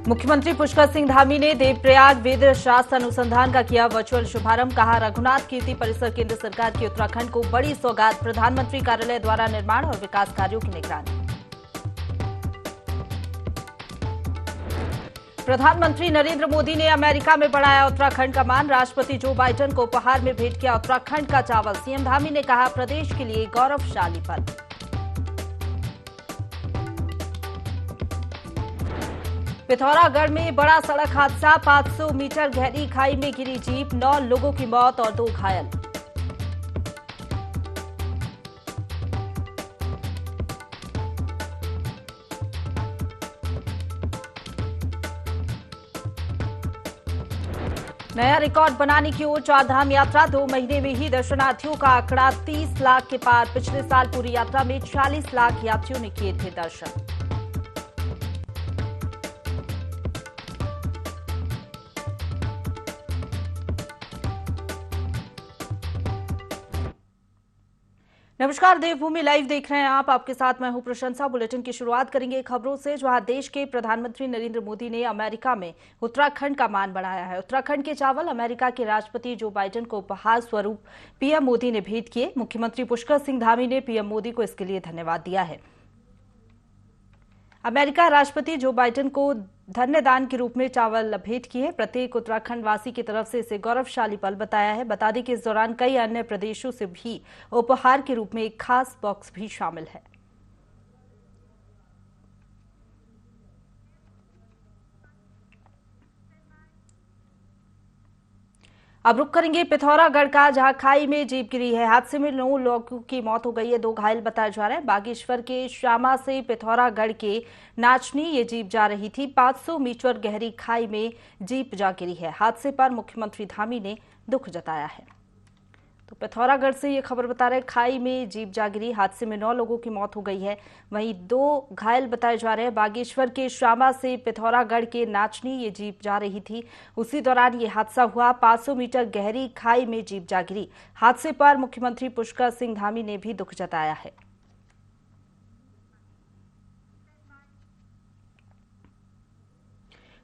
मुख्यमंत्री पुष्कर सिंह धामी ने देवप्रयाग वेद शास्त्र अनुसंधान का किया वर्चुअल शुभारंभ। कहा, रघुनाथ कीर्ति परिसर केंद्र सरकार की उत्तराखंड को बड़ी सौगात। प्रधानमंत्री कार्यालय द्वारा निर्माण और विकास कार्यों की निगरानी। प्रधानमंत्री नरेंद्र मोदी ने अमेरिका में बढ़ाया उत्तराखंड का मान। राष्ट्रपति जो बाइडेन को उपहार में भेंट किया उत्तराखंड का चावल। सीएम धामी ने कहा, प्रदेश के लिए गौरवशाली पल। पिथौरागढ़ में बड़ा सड़क हादसा। 500 मीटर गहरी खाई में गिरी जीप। 9 लोगों की मौत और 2 घायल। नया रिकॉर्ड बनाने की ओर चारधाम यात्रा। 2 महीने में ही दर्शनार्थियों का आंकड़ा 30 लाख के पार। पिछले साल पूरी यात्रा में 40 लाख यात्रियों ने किए थे दर्शन। नमस्कार, देवभूमि लाइव देख रहे हैं आप। आपके साथ मैं हूं प्रशंसा। बुलेटिन की शुरुआत करेंगे खबरों से, जहां देश के प्रधानमंत्री नरेंद्र मोदी ने अमेरिका में उत्तराखंड का मान बढ़ाया है। उत्तराखंड के चावल अमेरिका के राष्ट्रपति जो बाइडेन को उपहार स्वरूप पीएम मोदी ने भेंट किए। मुख्यमंत्री पुष्कर सिंह धामी ने पीएम मोदी को इसके लिए धन्यवाद दिया है। अमेरिका राष्ट्रपति जो बाइडेन को धन्यदान के रूप में चावल भेंट किए। प्रत्येक उत्तराखंड वासी की तरफ से इसे गौरवशाली पल बताया है। बता दें कि इस दौरान कई अन्य प्रदेशों से भी उपहार के रूप में एक खास बॉक्स भी शामिल है। अब रुक करेंगे पिथौरागढ़ का, जहां खाई में जीप गिरी है। हादसे में 9 लोगों की मौत हो गई है, 2 घायल बताए जा रहे हैं। बागेश्वर के श्यामा से पिथौरागढ़ के नाचनी ये जीप जा रही थी। 500 मीटर गहरी खाई में जीप जा गिरी है। हादसे पर मुख्यमंत्री धामी ने दुख जताया है। तो पिथौरागढ़ से ये खबर बता रहे हैं, खाई में जीप जा गिरी। हादसे में 9 लोगों की मौत हो गई है, वहीं 2 घायल बताए जा रहे हैं। बागेश्वर के श्यामा से पिथौरागढ़ के नाचनी ये जीप जा रही थी, उसी दौरान ये हादसा हुआ। 500 मीटर गहरी खाई में जीप जा गिरी। हादसे पर मुख्यमंत्री पुष्कर सिंह धामी ने भी दुख जताया है।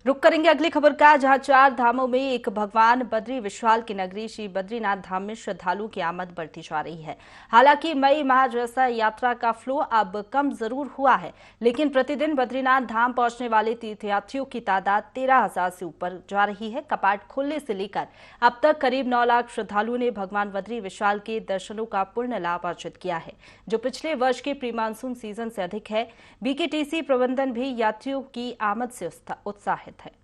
रुक करेंगे अगली खबर का, जहां 4 धामों में एक भगवान बद्री विशाल की नगरी श्री बद्रीनाथ धाम में श्रद्धालुओं की आमद बढ़ती जा रही है। हालांकि मई माह जैसा यात्रा का फ्लो अब कम जरूर हुआ है, लेकिन प्रतिदिन बद्रीनाथ धाम पहुंचने वाले तीर्थयात्रियों की तादाद 13,000 से ऊपर जा रही है। कपाट खुलने से लेकर अब तक करीब 9 लाख श्रद्धालुओं ने भगवान बद्री विशाल के दर्शनों का पूर्ण लाभ अर्जित किया है, जो पिछले वर्ष के प्री मानसून सीजन से अधिक है। बीकेटीसी प्रबंधन भी यात्रियों की आमद से उत्साहित है।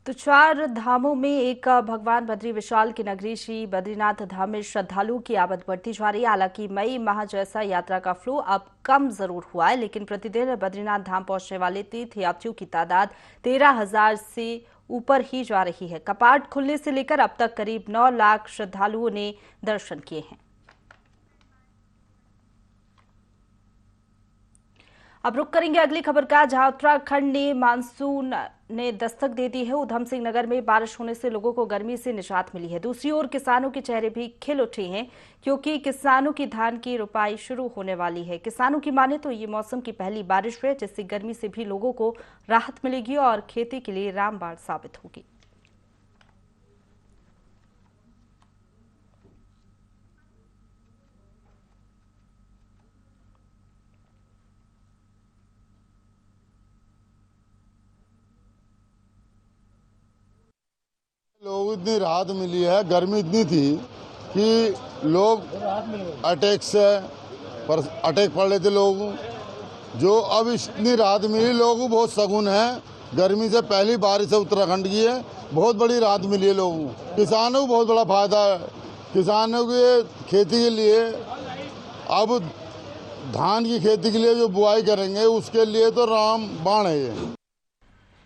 तो 4 धामों में एक भगवान बद्री विशाल की नगरी श्री बद्रीनाथ धाम में श्रद्धालुओं की आमद बढ़ती जा रही है। हालांकि मई माह जैसा यात्रा का फ्लो अब कम जरूर हुआ है, लेकिन प्रतिदिन बद्रीनाथ धाम पहुंचने वाले तीर्थयात्रियों की तादाद 13,000 से ऊपर ही जा रही है। कपाट खुलने से लेकर अब तक करीब 9 लाख श्रद्धालुओं ने दर्शन किए हैं। अब रुक करेंगे अगली खबर का, जहां उत्तराखंड ने मानसून ने दस्तक दे दी है। उधम सिंह नगर में बारिश होने से लोगों को गर्मी से निजात मिली है। दूसरी ओर किसानों के चेहरे भी खिल उठे हैं, क्योंकि किसानों की धान की रुपाई शुरू होने वाली है। किसानों की माने तो ये मौसम की पहली बारिश है, जिससे गर्मी से भी लोगों को राहत मिलेगी और खेती के लिए रामबाण साबित होगी। लोग इतनी राहत मिली है, गर्मी इतनी थी कि लोग अटैक पड़ रहे थे लोग, जो अब इतनी राहत मिली। लोग बहुत सगुन है, गर्मी से पहली बारिश है उत्तराखंड की है, बहुत बड़ी राहत मिली है लोगों को। किसानों को बहुत बड़ा फायदा है। किसानों के खेती के लिए अब धान की खेती के लिए जो बुआई करेंगे उसके लिए तो रामबाण है ये।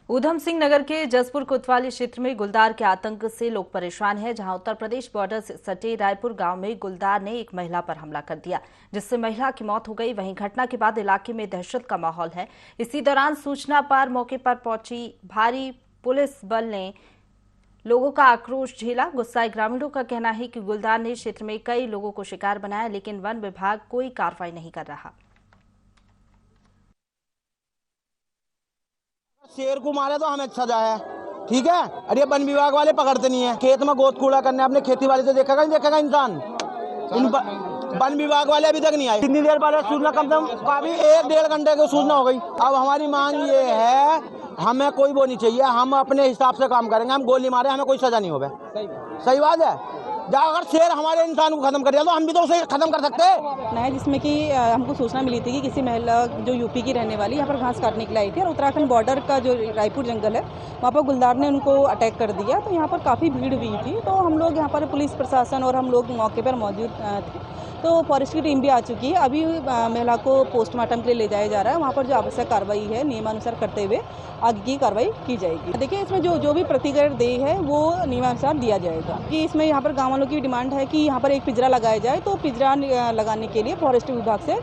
ऊधम सिंह नगर के जसपुर कोतवाली क्षेत्र में गुलदार के आतंक से लोग परेशान हैं, जहां उत्तर प्रदेश बॉर्डर से सटे रायपुर गांव में गुलदार ने एक महिला पर हमला कर दिया, जिससे महिला की मौत हो गई। वहीं घटना के बाद इलाके में दहशत का माहौल है। इसी दौरान सूचना पर मौके पर पहुंची भारी पुलिस बल ने लोगों का आक्रोश झेला। गुस्साए ग्रामीणों का कहना है कि गुलदार ने क्षेत्र में कई लोगों को शिकार बनाया, लेकिन वन विभाग कोई कार्रवाई नहीं कर रहा। शेर को मारे तो हमें सजा है, ठीक है। अरे वन विभाग वाले पकड़ते नहीं है। खेत में गोद कूड़ा करने अपने खेती वाले से देखेगा नहीं देखेगा इंसान। वन विभाग वाले अभी तक नहीं आए। कितनी देर बाद सूचना, कम से कम काफी 1-1.5 घंटे की सूचना हो गई। अब हमारी मांग ये है, हमें कोई वो नहीं चाहिए, हम अपने हिसाब से काम करेंगे। हम गोली मारे, हमें कोई सजा नहीं होगा। सही बात है। अगर शेर हमारे इंसान को खत्म कर दिया तो हम भी तो उसे खत्म कर सकते हैं। जिसमें कि हमको सूचना मिली थी कि किसी महिला जो यूपी की रहने वाली यहाँ पर घास काटने के लिए आई थी, और उत्तराखंड बॉर्डर का जो रायपुर जंगल है वहाँ पर गुलदार ने उनको अटैक कर दिया। तो यहाँ पर काफ़ी भीड़ हुई थी। तो हम लोग यहाँ पर पुलिस प्रशासन और हम लोग मौके पर मौजूद थे। तो फॉरेस्ट की टीम भी आ चुकी है। अभी महिला को पोस्टमार्टम के लिए ले जाया जा रहा है। वहाँ पर जो आवश्यक कार्रवाई है नियमानुसार करते हुए आगे की कार्रवाई की जाएगी। देखिए, इसमें जो भी प्रतिक्रिया देय है वो नियमानुसार दिया जाएगा। कि इसमें यहाँ पर गाँव वालों की डिमांड है कि यहाँ पर एक पिंजरा लगाया जाए, तो पिंजरा लगाने के लिए फॉरेस्ट विभाग से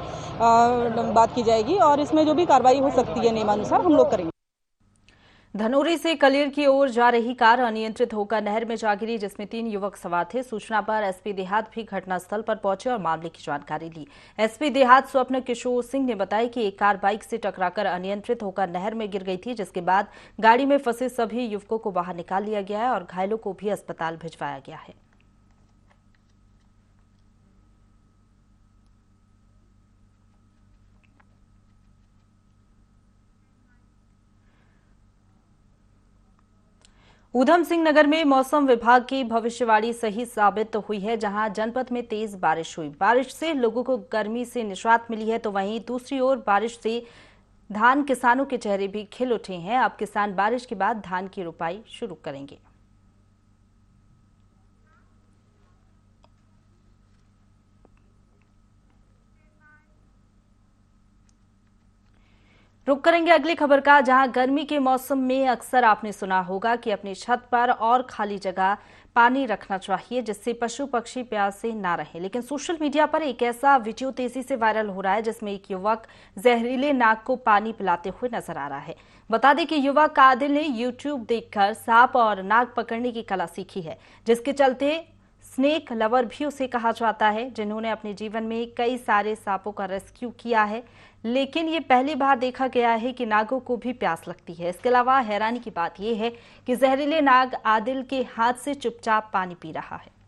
बात की जाएगी, और इसमें जो भी कार्रवाई हो सकती है नियमानुसार हम लोग करेंगे। धनोरी से कलेर की ओर जा रही कार अनियंत्रित होकर नहर में जा गिरी, जिसमें 3 युवक सवार थे। सूचना पर एसपी देहात भी घटनास्थल पर पहुंचे और मामले की जानकारी ली। एसपी देहात स्वप्न किशोर सिंह ने बताया कि एक कार बाइक से टकराकर अनियंत्रित होकर नहर में गिर गई थी, जिसके बाद गाड़ी में फंसे सभी युवकों को बाहर निकाल लिया गया है और घायलों को भी अस्पताल भिजवाया गया है। ऊधम सिंह नगर में मौसम विभाग की भविष्यवाणी सही साबित हुई है, जहां जनपद में तेज बारिश हुई। बारिश से लोगों को गर्मी से निजात मिली है, तो वहीं दूसरी ओर बारिश से धान किसानों के चेहरे भी खिल उठे हैं। अब किसान बारिश के बाद धान की रोपाई शुरू करेंगे। रुक करेंगे अगली खबर का, जहां गर्मी के मौसम में अक्सर आपने सुना होगा कि अपनी छत पर और खाली जगह पानी रखना चाहिए, जिससे पशु पक्षी प्यासे ना रहे। लेकिन सोशल मीडिया पर एक ऐसा वीडियो तेजी से वायरल हो रहा है, जिसमें एक युवक जहरीले नाग को पानी पिलाते हुए नजर आ रहा है। बता दें कि युवक आदिल ने यूट्यूब देखकर सांप और नाग पकड़ने की कला सीखी है, जिसके चलते स्नेक लवर भी उसे कहा जाता है, जिन्होंने अपने जीवन में कई सारे सांपों का रेस्क्यू किया है। लेकिन ये पहली बार देखा गया है कि नागों को भी प्यास लगती है। इसके अलावा हैरानी की बात यह है कि जहरीले नाग आदिल के हाथ से चुपचाप पानी पी रहा है।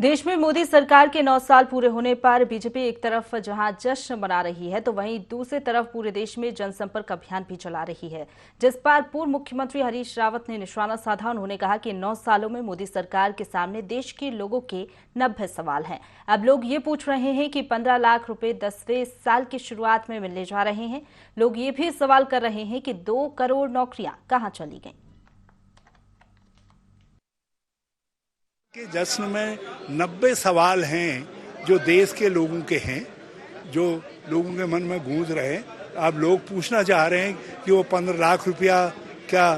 देश में मोदी सरकार के 9 साल पूरे होने पर बीजेपी एक तरफ जहां जश्न मना रही है, तो वहीं दूसरी तरफ पूरे देश में जनसंपर्क अभियान भी चला रही है, जिस पर पूर्व मुख्यमंत्री हरीश रावत ने निशाना साधा। उन्होंने कहा कि 9 सालों में मोदी सरकार के सामने देश के लोगों के 90 सवाल हैं। अब लोग ये पूछ रहे हैं कि 15 लाख रुपए 10वें साल की शुरुआत में मिलने जा रहे हैं। लोग ये भी सवाल कर रहे हैं कि 2 करोड़ नौकरियां कहां चली गईं। के जश्न में 90 सवाल हैं जो देश के लोगों के हैं, जो लोगों के मन में गूंज रहे हैं। अब लोग पूछना चाह रहे हैं कि वो 15 लाख रुपया क्या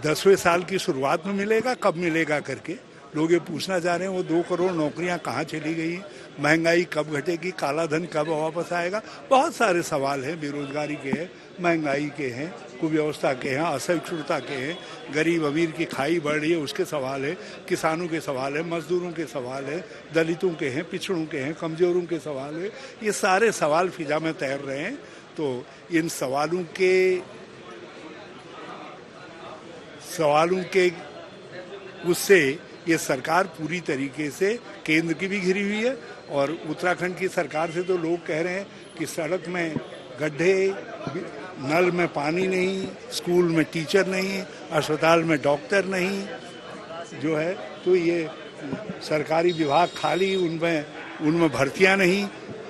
10वें साल की शुरुआत में मिलेगा, कब मिलेगा करके लोग ये पूछना चाह रहे हैं। वो 2 करोड़ नौकरियां कहाँ चली गई हैं, महंगाई कब घटेगी, काला धन कब वापस आएगा। बहुत सारे सवाल हैं, बेरोजगारी के हैं, महंगाई के हैं, कुव्यवस्था के हैं, असहिष्णुता के हैं, गरीब अमीर की खाई बढ़ रही है उसके सवाल है, किसानों के सवाल है, मजदूरों के सवाल है, दलितों के हैं, पिछड़ों के हैं, कमजोरों के सवाल है। ये सारे सवाल फिजा में तैर रहे हैं। तो इन सवालों के उससे ये सरकार पूरी तरीके से केंद्र की भी घिरी हुई है, और उत्तराखंड की सरकार से तो लोग कह रहे हैं कि सड़क में गड्ढे, नल में पानी नहीं, स्कूल में टीचर नहीं, अस्पताल में डॉक्टर नहीं जो है, तो ये सरकारी विभाग खाली, उनमें भर्तियां नहीं।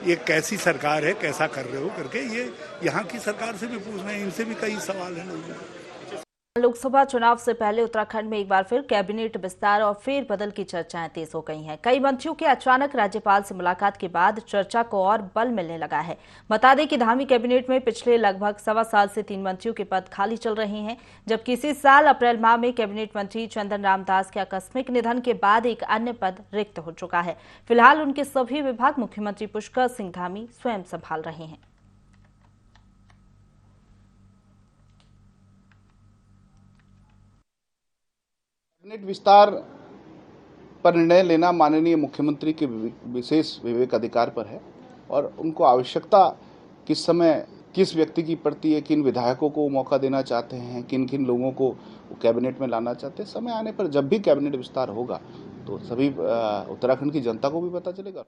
ये कैसी सरकार है, कैसा कर रहे हो करके ये यहाँ की सरकार से भी पूछ रहे हैं, इनसे भी कई सवाल हैं लोगों को। लोकसभा चुनाव से पहले उत्तराखंड में एक बार फिर कैबिनेट विस्तार और फेरबदल की चर्चाएं तेज हो गई हैं। कई मंत्रियों के अचानक राज्यपाल से मुलाकात के बाद चर्चा को और बल मिलने लगा है। बता दें कि धामी कैबिनेट में पिछले लगभग सवा साल से 3 मंत्रियों के पद खाली चल रहे हैं, जबकि इसी साल अप्रैल माह में कैबिनेट मंत्री चंदन राम दास के आकस्मिक निधन के बाद एक अन्य पद रिक्त हो चुका है। फिलहाल उनके सभी विभाग मुख्यमंत्री पुष्कर सिंह धामी स्वयं संभाल रहे हैं। कैबिनेट विस्तार पर निर्णय लेना माननीय मुख्यमंत्री के विशेष विवेक अधिकार पर है और उनको आवश्यकता किस समय किस व्यक्ति की पड़ती है, किन विधायकों को मौका देना चाहते हैं, किन किन लोगों को कैबिनेट में लाना चाहते हैं। समय आने पर जब भी कैबिनेट विस्तार होगा तो सभी उत्तराखंड की जनता को भी पता चलेगा।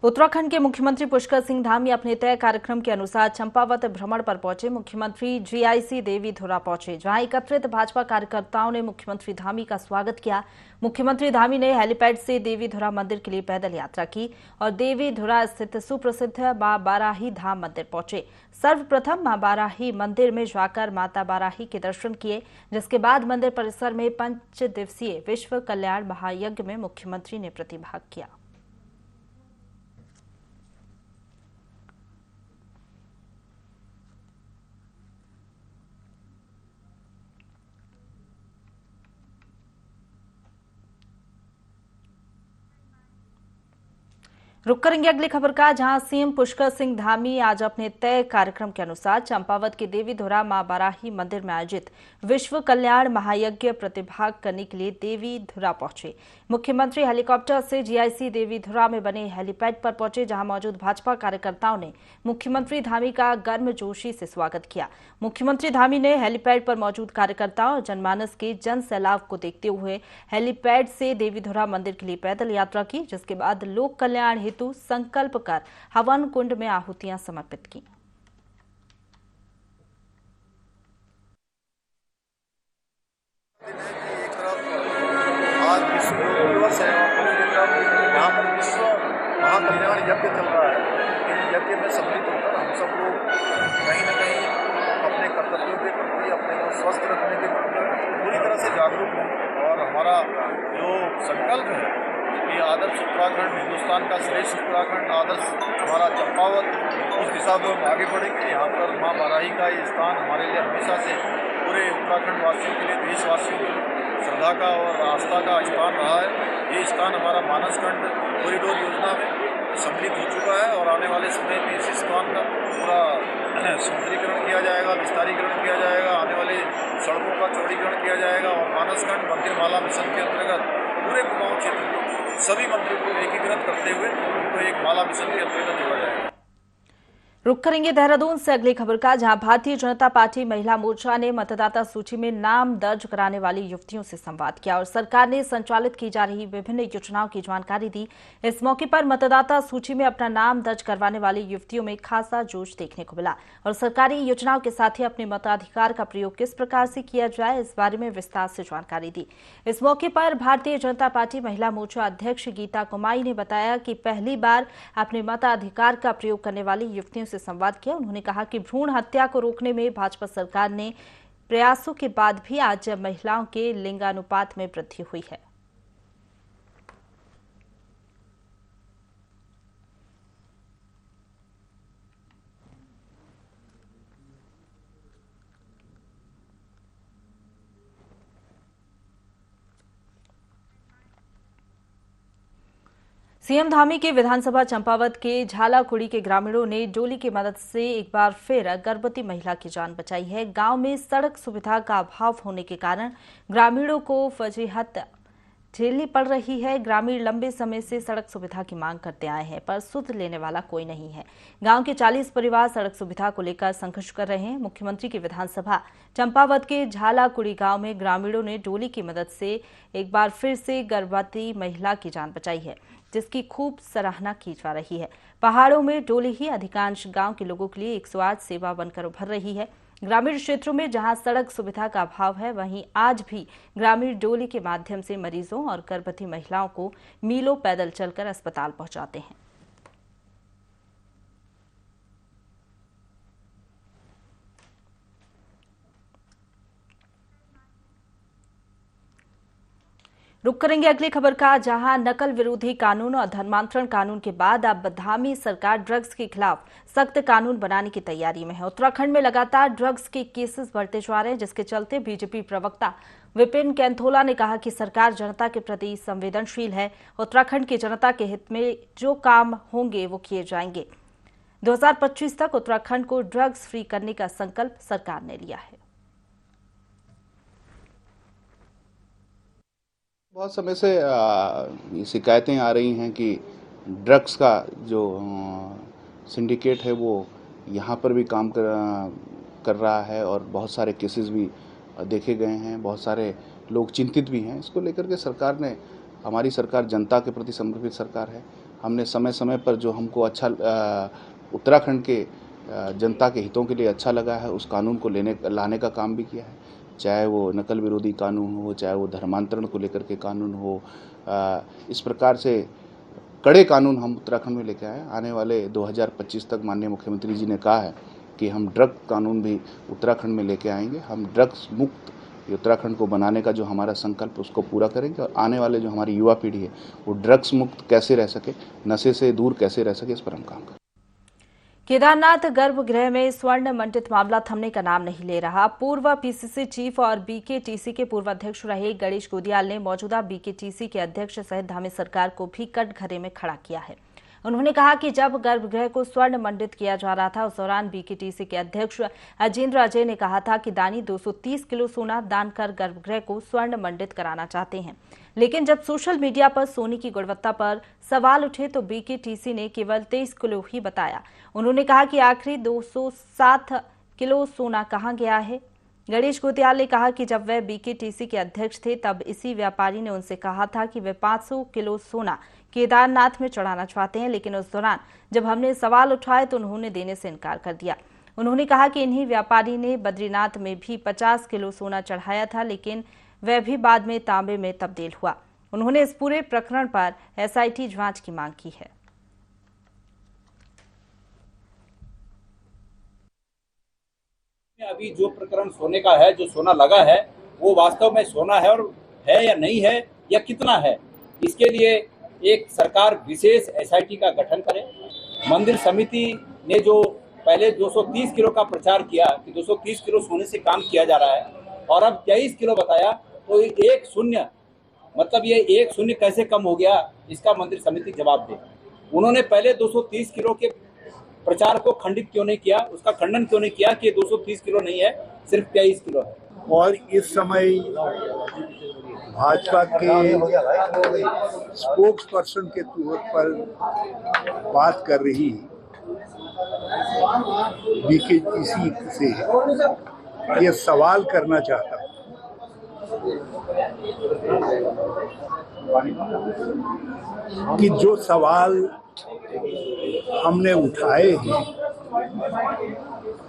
उत्तराखंड के मुख्यमंत्री पुष्कर सिंह धामी अपने तय कार्यक्रम के अनुसार चंपावत भ्रमण पर पहुंचे। मुख्यमंत्री जीआईसी देवीधुरा पहुंचे, जहां एकत्रित भाजपा कार्यकर्ताओं ने मुख्यमंत्री धामी का स्वागत किया। मुख्यमंत्री धामी ने हेलीपैड से देवीधुरा मंदिर के लिए पैदल यात्रा की और देवीधुरा स्थित सुप्रसिद्ध मां बाराही धाम मंदिर पहुंचे। सर्वप्रथम मां बाराही मंदिर में जाकर माता बाराही के दर्शन किए, जिसके बाद मंदिर परिसर में 5 दिवसीय विश्व कल्याण महायज्ञ में मुख्यमंत्री ने प्रतिभाग किया। रुक करेंगे अगली खबर का, जहां सीएम पुष्कर सिंह धामी आज अपने तय कार्यक्रम के अनुसार चंपावत के देवीधुरा मां बाराही मंदिर में आयोजित विश्व कल्याण महायज्ञ प्रतिभाग करने के लिए देवीधुरा पहुंचे। मुख्यमंत्री हेलीकॉप्टर से जीआईसी देवीधुरा में बने हेलीपैड पर पहुंचे, जहां मौजूद भाजपा कार्यकर्ताओं ने मुख्यमंत्री धामी का गर्मजोशी से स्वागत किया। मुख्यमंत्री धामी ने हेलीपैड पर मौजूद कार्यकर्ताओं और जनमानस के जन सैलाब को देखते हुए हेलीपैड से देवीधुरा मंदिर के लिए पैदल यात्रा की, जिसके बाद लोक कल्याण हेतु संकल्प कर हवन कुंड में आहुतियां समर्पित की। आज विश्व योग दिवस है और यहाँ पर विश्व महाकल्याण यज्ञ चल रहा है। इन यज्ञ में सम्मिलित होकर हम सब लोग कहीं न कहीं अपने कर्तव्यों के प्रति, अपने को स्वस्थ रखने के प्रति पूरी तरह से जागरूक हैं और हमारा जो संकल्प है कि आदर्श उत्तराखंड, हिंदुस्तान का श्रेष्ठ उत्तराखंड, आदर्श हमारा चंपावत, उस दिशा में हम आगे बढ़ेंगे। यहाँ पर माँ बाराही का ये स्थान हमारे लिए हमेशा से पूरे उत्तराखंड वासियों के लिए, देशवासियों के लिए श्रद्धा का और आस्था का स्थान रहा है। ये स्थान हमारा मानसखंड कॉरिडोर योजना में सम्मिलित हो चुका है और आने वाले समय में इस स्थान का पूरा सुंदरीकरण किया जाएगा, विस्तारीकरण किया जाएगा, आने वाले सड़कों का चौड़ीकरण किया जाएगा और मानसखंड मंदिरमाला मिशन के अंतर्गत पूरे कुमाऊं क्षेत्र में सभी मंदिरों को एकीकृत करते हुए उनको एक माला मिशन के अंतर्गत जोड़ा जाएगा। रुक करेंगे देहरादून से अगली खबर का, जहां भारतीय जनता पार्टी महिला मोर्चा ने मतदाता सूची में नाम दर्ज कराने वाली युवतियों से संवाद किया और सरकार ने संचालित की जा रही विभिन्न योजनाओं की जानकारी दी। इस मौके पर मतदाता सूची में अपना नाम दर्ज करवाने वाली युवतियों में खासा जोश देखने को मिला और सरकारी योजनाओं के साथ ही अपने मताधिकार का प्रयोग किस प्रकार से किया जाए, इस बारे में विस्तार से जानकारी दी। इस मौके पर भारतीय जनता पार्टी महिला मोर्चा अध्यक्ष गीता कुमाई ने बताया कि पहली बार अपने मताधिकार का प्रयोग करने वाली युवतियों से संवाद किया। उन्होंने कहा कि भ्रूण हत्या को रोकने में भाजपा सरकार ने प्रयासों के बाद भी आज महिलाओं के लिंगानुपात में वृद्धि हुई है। सीएम धामी के विधानसभा चंपावत के झालाकुड़ी के ग्रामीणों ने डोली की मदद से एक बार फिर गर्भवती महिला की जान बचाई है। गांव में सड़क सुविधा का अभाव होने के कारण ग्रामीणों को फजीहत झेलनी पड़ रही है। ग्रामीण लंबे समय से सड़क सुविधा की मांग करते आए हैं, पर सुध लेने वाला कोई नहीं है। गांव के 40 परिवार सड़क सुविधा को लेकर संघर्ष कर रहे हैं। मुख्यमंत्री की विधानसभा चंपावत के झालाकुड़ी गांव में ग्रामीणों ने डोली की मदद से एक बार फिर से गर्भवती महिला की जान बचाई है, जिसकी खूब सराहना की जा रही है। पहाड़ों में डोली ही अधिकांश गांव के लोगों के लिए 108 सेवा बनकर उभर रही है। ग्रामीण क्षेत्रों में जहां सड़क सुविधा का अभाव है, वहीं आज भी ग्रामीण डोली के माध्यम से मरीजों और गर्भवती महिलाओं को मीलों पैदल चलकर अस्पताल पहुंचाते हैं। रुक करेंगे अगली खबर का, जहां नकल विरोधी कानून और धर्मांतरण कानून के बाद अब धामी सरकार ड्रग्स के खिलाफ सख्त कानून बनाने की तैयारी में है। उत्तराखंड में लगातार ड्रग्स के केसेस बढ़ते जा रहे हैं, जिसके चलते बीजेपी प्रवक्ता विपिन कैंथोला ने कहा कि सरकार जनता के प्रति संवेदनशील है। उत्तराखंड की जनता के हित में जो काम होंगे वो किए जाएंगे। 2025 तक उत्तराखंड को ड्रग्स फ्री करने का संकल्प सरकार ने लिया है। बहुत समय से ये शिकायतें आ रही हैं कि ड्रग्स का जो सिंडिकेट है वो यहाँ पर भी काम कर रहा है और बहुत सारे केसेस भी देखे गए हैं। बहुत सारे लोग चिंतित भी हैं। इसको लेकर के सरकार ने, हमारी सरकार जनता के प्रति समर्पित सरकार है। हमने समय समय पर जो हमको अच्छा उत्तराखंड के जनता के हितों के लिए अच्छा लगा है उस कानून को लाने का काम भी किया है। चाहे वो नकल विरोधी कानून हो, चाहे वो धर्मांतरण को लेकर के कानून हो, इस प्रकार से कड़े कानून हम उत्तराखंड में लेके आए। आने वाले 2025 तक माननीय मुख्यमंत्री जी ने कहा है कि हम ड्रग कानून भी उत्तराखंड में लेके आएंगे। हम ड्रग्स मुक्त उत्तराखंड को बनाने का जो हमारा संकल्प उसको पूरा करेंगे और आने वाले जो हमारी युवा पीढ़ी है वो ड्रग्स मुक्त कैसे रह सके, नशे से दूर कैसे रह सके, इस पर हम काम करें। केदारनाथ गर्भगृह में स्वर्ण मंडित मामला थमने का नाम नहीं ले रहा। पूर्व पीसीसी चीफ और बीकेटीसी के पूर्व अध्यक्ष रहे गणेश गोदियाल ने मौजूदा बीकेटीसी के अध्यक्ष सहित धामी सरकार को भी कटघरे में खड़ा किया है। उन्होंने कहा कि जब गर्भगृह को स्वर्ण मंडित किया जा रहा था उस दौरान बीकेटीसी के अध्यक्ष अजेंद्र अजय ने कहा था कि दानी 230 किलो सोना दान कर गर्भगृह को स्वर्ण मंडित कराना चाहते हैं। लेकिन जब सोशल मीडिया पर सोने की गुणवत्ता पर सवाल उठे तो बीकेटीसी ने केवल 23 किलो ही बताया। उन्होंने कहा कि आखिरी 207 किलो सोना कहां गया है। गणेश गोदियाल ने कहा कि जब वे बीकेटीसी के अध्यक्ष थे तब इसी व्यापारी ने उनसे कहा था कि वे 500 किलो सोना केदारनाथ में चढ़ाना चाहते हैं, लेकिन उस दौरान जब हमने सवाल उठाए तो उन्होंने देने से इनकार कर दिया। उन्होंने कहा कि इन्हीं व्यापारी ने बद्रीनाथ में भी 50 किलो सोना चढ़ाया था, लेकिन वह भी बाद में तांबे में तब्दील हुआ। उन्होंने इस पूरे प्रकरण पर एसआईटी जांच की मांग की है। अभी जो प्रकरण सोने का है, जो सोना लगा है वो वास्तव में सोना है और है या नहीं है या कितना है, इसके लिए एक सरकार विशेष एसआईटी का गठन करे। मंदिर समिति ने जो पहले 230 किलो का प्रचार किया कि 230 किलो सोने से काम किया जा रहा है और अब 23 किलो बताया, तो एक शून्य मतलब ये एक शून्य कैसे कम हो गया, इसका मंदिर समिति जवाब दे। उन्होंने पहले 230 किलो के प्रचार को खंडित क्यों नहीं किया, उसका खंडन क्यों नहीं किया कि 230 किलो नहीं है, सिर्फ 23 किलो है। और इस समय भाजपा के स्पोक्स पर्सन के तौर पर बात कर रही बीकेटीसी से ये सवाल करना चाहता हूं कि जो सवाल हमने उठाए हैं,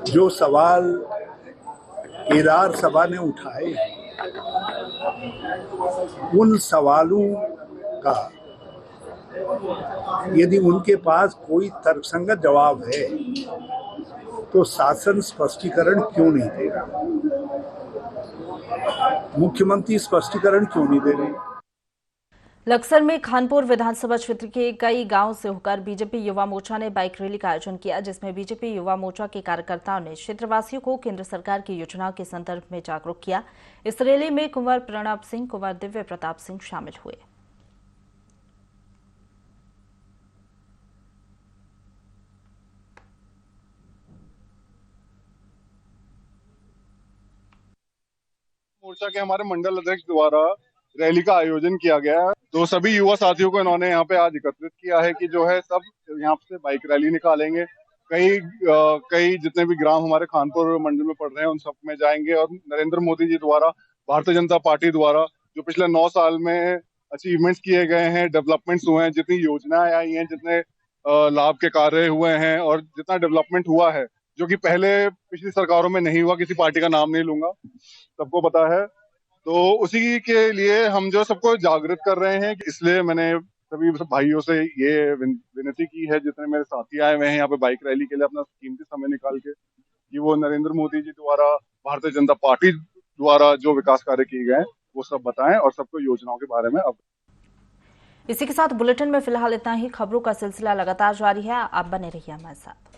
जो सवाल केदार सभा ने उठाए हैं, उन सवालों का यदि उनके पास कोई तर्कसंगत जवाब है तो शासन स्पष्टीकरण क्यों नहीं दे रहा? मुख्यमंत्री स्पष्टीकरण क्यों नहीं दे रहे? लक्सर में खानपुर विधानसभा क्षेत्र के कई गांवों से होकर बीजेपी युवा मोर्चा ने बाइक रैली का आयोजन किया, जिसमें बीजेपी युवा मोर्चा के कार्यकर्ताओं ने क्षेत्रवासियों को केंद्र सरकार की योजनाओं के संदर्भ में जागरूक किया। इस रैली में कुंवर प्रणब सिंह, कुंवर दिव्य प्रताप सिंह शामिल हुए। मोर्चा के हमारे मंडल अध्यक्ष द्वारा रैली का आयोजन किया गया है। तो सभी युवा साथियों को इन्होंने यहाँ पे आज एकत्रित किया है कि जो है सब यहाँ से बाइक रैली निकालेंगे। कई जितने भी ग्राम हमारे खानपुर मंडल में पड़ रहे हैं उन सब में जाएंगे और नरेंद्र मोदी जी द्वारा, भारतीय जनता पार्टी द्वारा जो पिछले 9 साल में अचीवमेंट्स किए गए हैं, डेवलपमेंट्स हुए हैं, जितनी योजनाएं आई हैं, जितने लाभ के कार्य हुए हैं और जितना डेवलपमेंट हुआ है जो कि पहले पिछली सरकारों में नहीं हुआ, किसी पार्टी का नाम नहीं लूंगा, सबको पता है। तो उसी के लिए हम जो सबको जागृत कर रहे हैं, इसलिए मैंने सभी भाइयों से ये विनती की है, जितने मेरे साथी आए हुए हैं यहाँ पे बाइक रैली के लिए अपना कीमती समय निकाल के, कि वो नरेंद्र मोदी जी द्वारा, भारतीय जनता पार्टी द्वारा जो विकास कार्य किए गए वो सब बताएं और सबको योजनाओं के बारे में इसी के साथ बुलेटिन में फिलहाल इतना ही। खबरों का सिलसिला लगातार जारी है, आप बने रहिए हमारे साथ।